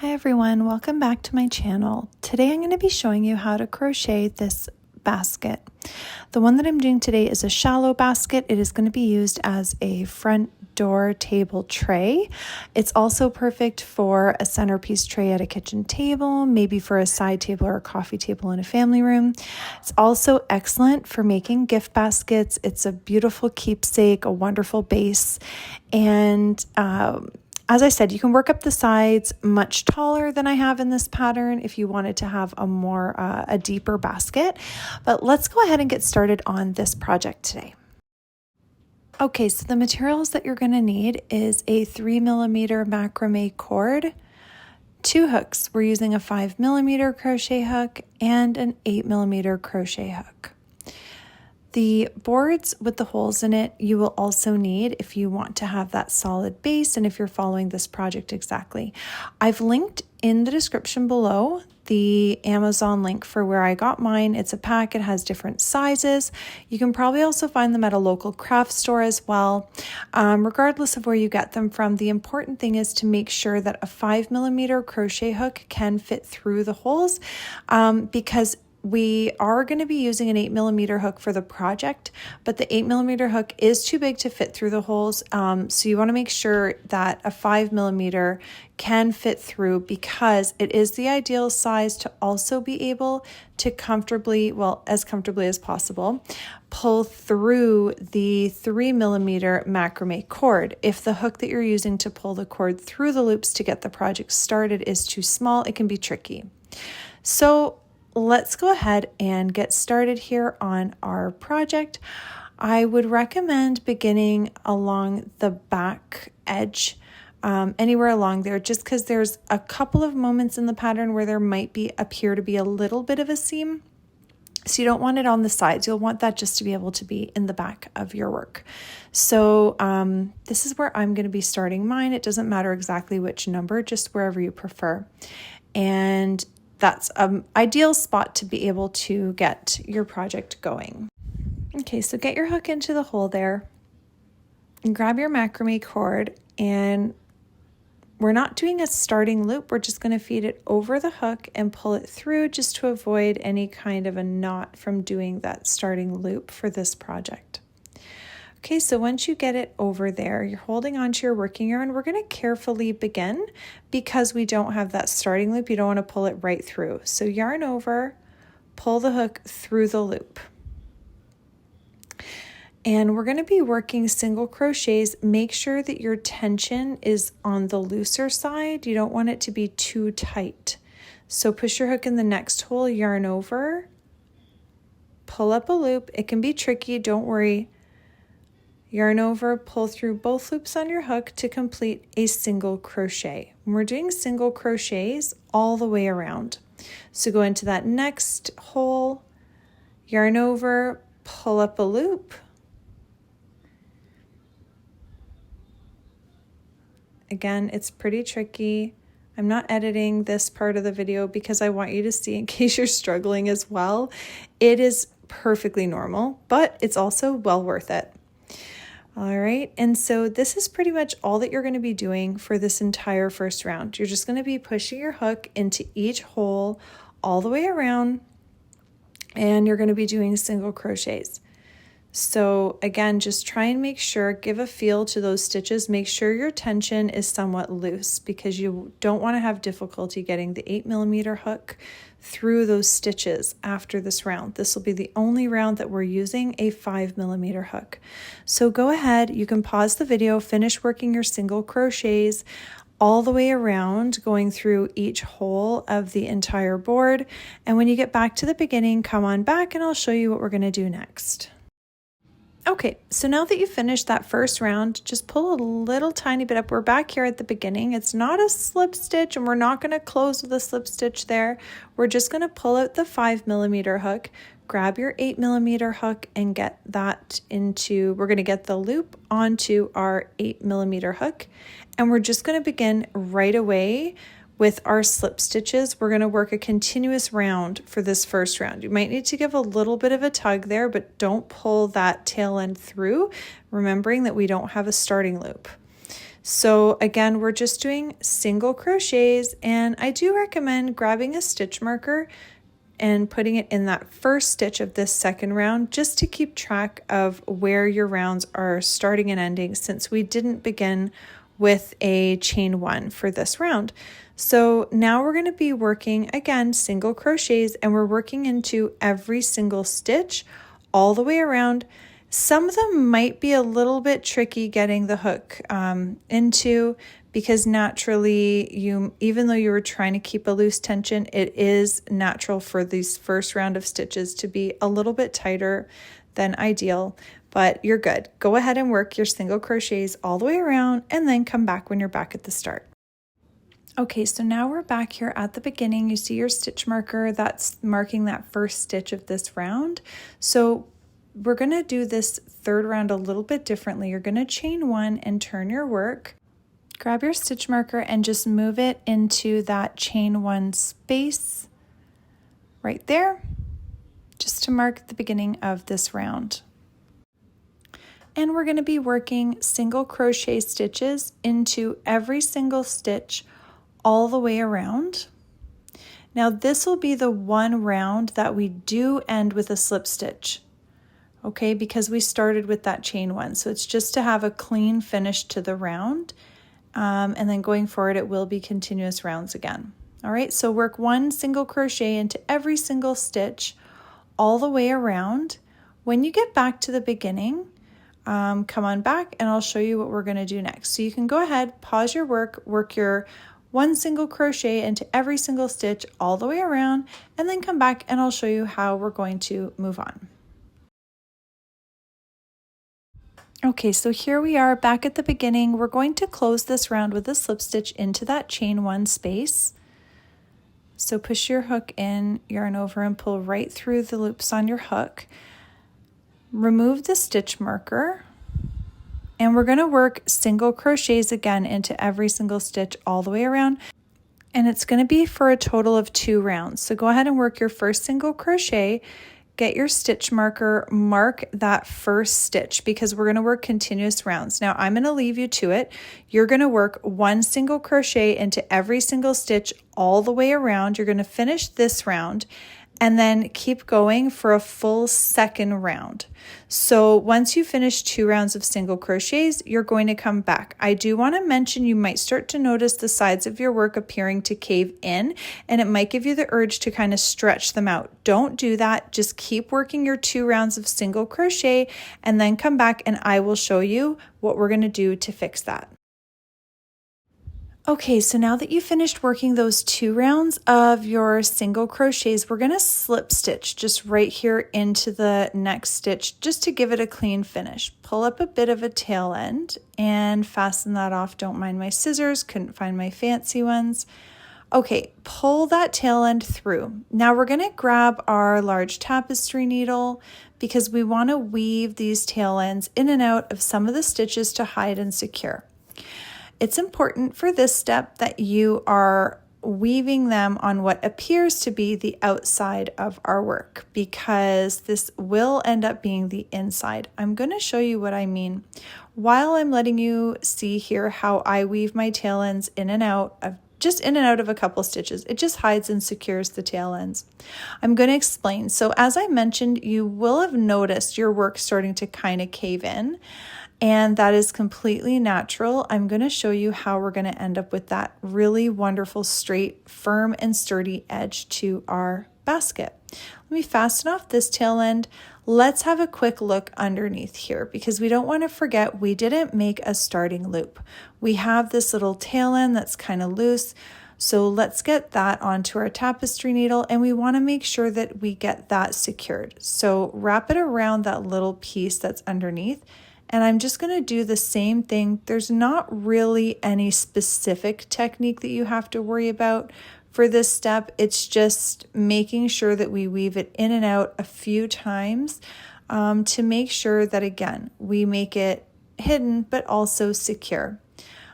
Hi everyone, welcome back to my channel. Today I'm going to be showing you how to crochet this basket. The one that I'm doing today is a shallow basket. It is going to be used as a front door table tray. It's also perfect for a centerpiece tray at a kitchen table, maybe for a side table or a coffee table in a family room. It's also excellent for making gift baskets. It's a beautiful keepsake, a wonderful base, and as I said, you can work up the sides much taller than I have in this pattern if you wanted to have a deeper basket. But let's go ahead and get started on this project today. Okay, so the materials that you're going to need is a 3mm macrame cord, 2 hooks. We're using a 5mm crochet hook and an 8mm crochet hook. The boards with the holes in it, you will also need if you want to have that solid base and if you're following this project exactly. I've linked in the description below the Amazon link for where I got mine. It's a pack, it has different sizes. You can probably also find them at a local craft store as well. Regardless of where you get them from, the important thing is to make sure that a 5mm crochet hook can fit through the holes because we are going to be using an 8mm hook for the project, but the 8mm hook is too big to fit through the holes. So you want to make sure that a 5mm can fit through because it is the ideal size to also be able to comfortably, well, as comfortably as possible, pull through the 3mm macrame cord. If the hook that you're using to pull the cord through the loops to get the project started is too small, it can be tricky. So let's go ahead and get started here on our project. I would recommend beginning along the back edge, anywhere along there, just because there's a couple of moments in the pattern where there might appear to be a little bit of a seam. So you don't want it on the sides. You'll want that just to be able to be in the back of your work. So this is where I'm going to be starting mine. It doesn't matter exactly which number, just wherever you prefer. And that's an ideal spot to be able to get your project going. Okay, so get your hook into the hole there and grab your macrame cord, and we're not doing a starting loop. We're just going to feed it over the hook and pull it through just to avoid any kind of a knot from doing that starting loop for this project. Okay, so once you get it over there, you're holding onto your working yarn. We're going to carefully begin because we don't have that starting loop. You don't want to pull it right through. So yarn over, pull the hook through the loop. And we're going to be working single crochets. Make sure that your tension is on the looser side. You don't want it to be too tight. So push your hook in the next hole, yarn over, pull up a loop. It can be tricky, don't worry. Yarn over, pull through both loops on your hook to complete a single crochet. And we're doing single crochets all the way around. So go into that next hole, yarn over, pull up a loop. Again, it's pretty tricky. I'm not editing this part of the video because I want you to see in case you're struggling as well. It is perfectly normal, but it's also well worth it. All right, and so this is pretty much all that you're going to be doing for this entire first round. You're just going to be pushing your hook into each hole all the way around, and you're going to be doing single crochets. So again, just try and make sure, give a feel to those stitches. Make sure your tension is somewhat loose because you don't want to have difficulty getting the 8mm hook through those stitches after this round. This will be the only round that we're using a 5mm hook. So go ahead, you can pause the video, finish working your single crochets all the way around, going through each hole of the entire board. And when you get back to the beginning, come on back and I'll show you what we're going to do next. Okay, so now that you've finished that first round, just pull a little tiny bit up. We're back here at the beginning. It's not a slip stitch and we're not going to close with a slip stitch there. We're just going to pull out the 5mm hook, grab your 8mm hook and get that into, we're going to get the loop onto our 8mm hook. And we're just going to begin right away with our slip stitches. We're going to work a continuous round for this first round. You might need to give a little bit of a tug there, but don't pull that tail end through, remembering that we don't have a starting loop. So again, we're just doing single crochets, and I do recommend grabbing a stitch marker and putting it in that first stitch of this second round just to keep track of where your rounds are starting and ending, since we didn't begin with a chain 1 for this round. So now we're going to be working again single crochets, and we're working into every single stitch all the way around. Some of them might be a little bit tricky getting the hook into, because naturally, even though you were trying to keep a loose tension, it is natural for these first round of stitches to be a little bit tighter than ideal, but you're good. Go ahead and work your single crochets all the way around, and then come back when you're back at the start. Okay, so now we're back here at the beginning. You see your stitch marker that's marking that first stitch of this round. So we're going to do this third round a little bit differently. You're going to chain 1 and turn your work. Grab your stitch marker and just move it into that chain 1 space right there, just to mark the beginning of this round. And we're going to be working single crochet stitches into every single stitch all the way around. Now this will be the one round that we do end with a slip stitch. Okay, because we started with that chain 1. So it's just to have a clean finish to the round. And then going forward, it will be continuous rounds again. All right, so work 1 single crochet into every single stitch all the way around. When you get back to the beginning, come on back and I'll show you what we're going to do next. So you can go ahead, pause your work, work your 1 single crochet into every single stitch all the way around, and then come back and I'll show you how we're going to move on. Okay, so here we are back at the beginning. We're going to close this round with a slip stitch into that chain 1 space. So push your hook in, yarn over, and pull right through the loops on your hook. Remove the stitch marker, and we're going to work single crochets again into every single stitch all the way around. And it's going to be for a total of 2 rounds. So go ahead and work your first single crochet. Get your stitch marker, mark that first stitch, because we're going to work continuous rounds. Now I'm going to leave you to it. You're going to work 1 single crochet into every single stitch all the way around. You're going to finish this round and then keep going for a full second round. So once you finish 2 rounds of single crochets, you're going to come back. I do want to mention you might start to notice the sides of your work appearing to cave in, and it might give you the urge to kind of stretch them out. Don't do that. Just keep working your 2 rounds of single crochet and then come back and I will show you what we're going to do to fix that. Okay, so now that you finished working those 2 rounds of your single crochets, we're going to slip stitch just right here into the next stitch just to give it a clean finish. Pull up a bit of a tail end and fasten that off. Don't mind my scissors, couldn't find my fancy ones. Okay, pull that tail end through. Now we're going to grab our large tapestry needle because we want to weave these tail ends in and out of some of the stitches to hide and secure. It's important for this step that you are weaving them on what appears to be the outside of our work, because this will end up being the inside. I'm going to show you what I mean while I'm letting you see here how I weave my tail ends in and out of a couple stitches. It just hides and secures the tail ends. I'm going to explain. So as I mentioned, you will have noticed your work starting to kind of cave in. And that is completely natural. I'm going to show you how we're going to end up with that really wonderful, straight, firm, and sturdy edge to our basket. Let me fasten off this tail end. Let's have a quick look underneath here, because we don't want to forget we didn't make a starting loop. We have this little tail end that's kind of loose. So let's get that onto our tapestry needle, and we want to make sure that we get that secured. So wrap it around that little piece that's underneath. And I'm just going to do the same thing. There's not really any specific technique that you have to worry about for this step. It's just making sure that we weave it in and out a few times to make sure that, again, we make it hidden but also secure.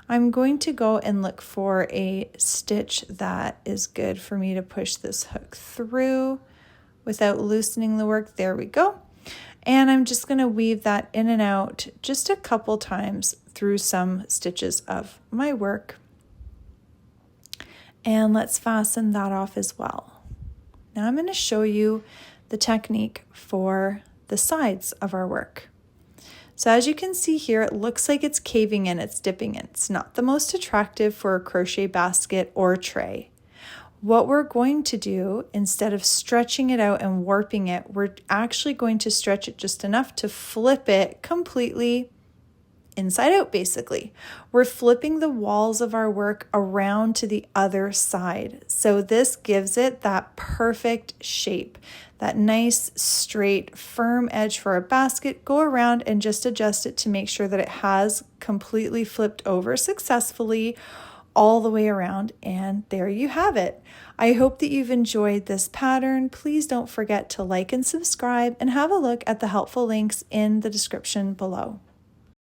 I'm going to go and look for a stitch that is good for me to push this hook through without loosening the work. There we go. And I'm just going to weave that in and out just a couple times through some stitches of my work. And let's fasten that off as well. Now I'm going to show you the technique for the sides of our work. So as you can see here, it looks like it's caving in, it's dipping in. It's not the most attractive for a crochet basket or tray. What we're going to do, instead of stretching it out and warping it, we're actually going to stretch it just enough to flip it completely inside out, basically. We're flipping the walls of our work around to the other side. So this gives it that perfect shape, that nice, straight, firm edge for our basket. Go around and just adjust it to make sure that it has completely flipped over successfully all the way around, and there you have it. I hope that you've enjoyed this pattern. Please don't forget to like and subscribe, and have a look at the helpful links in the description below.